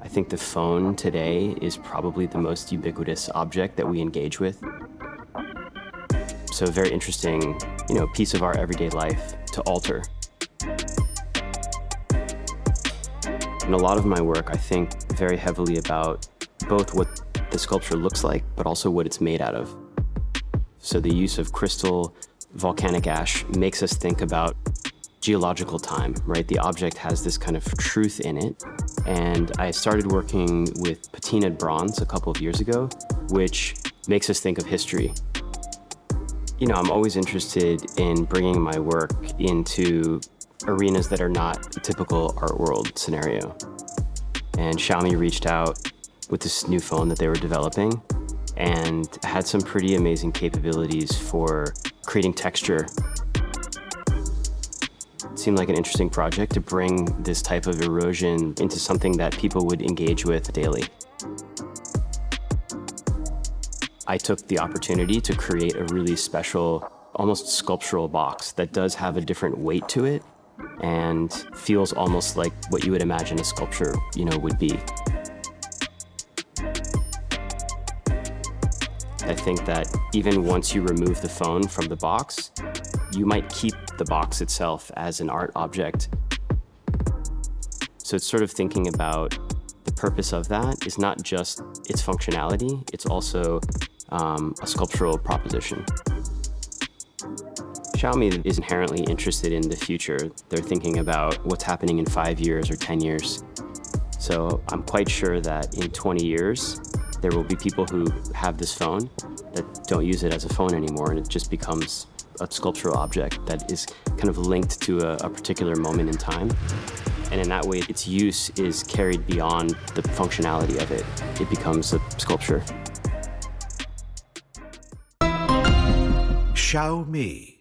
I think the phone today is probably the most ubiquitous object that we engage with. So a very interesting, piece of our everyday life to alter. In a lot of my work, I think very heavily about both what the sculpture looks like, but also what it's made out of. So the use of crystal, volcanic ash makes us think about geological time, right? The object has this kind of truth in it. And I started working with patinaed bronze a couple of years ago, which makes us think of history. I'm always interested in bringing my work into arenas that are not a typical art world scenario. And Xiaomi reached out with this new phone that they were developing and had some pretty amazing capabilities for creating texture. It seemed like an interesting project to bring this type of erosion into something that people would engage with daily. I took the opportunity to create a really special, almost sculptural box that does have a different weight to it and feels almost like what you would imagine a sculpture, would be. I think that even once you remove the phone from the box, you might keep the box itself as an art object. So it's sort of thinking about the purpose of that is not just its functionality, it's also a sculptural proposition. Xiaomi is inherently interested in the future. They're thinking about what's happening in 5 years or 10 years. So I'm quite sure that in 20 years, there will be people who have this phone that don't use it as a phone anymore, and it just becomes a sculptural object that is kind of linked to a particular moment in time. And in that way, its use is carried beyond the functionality of it. It becomes a sculpture. Xiaomi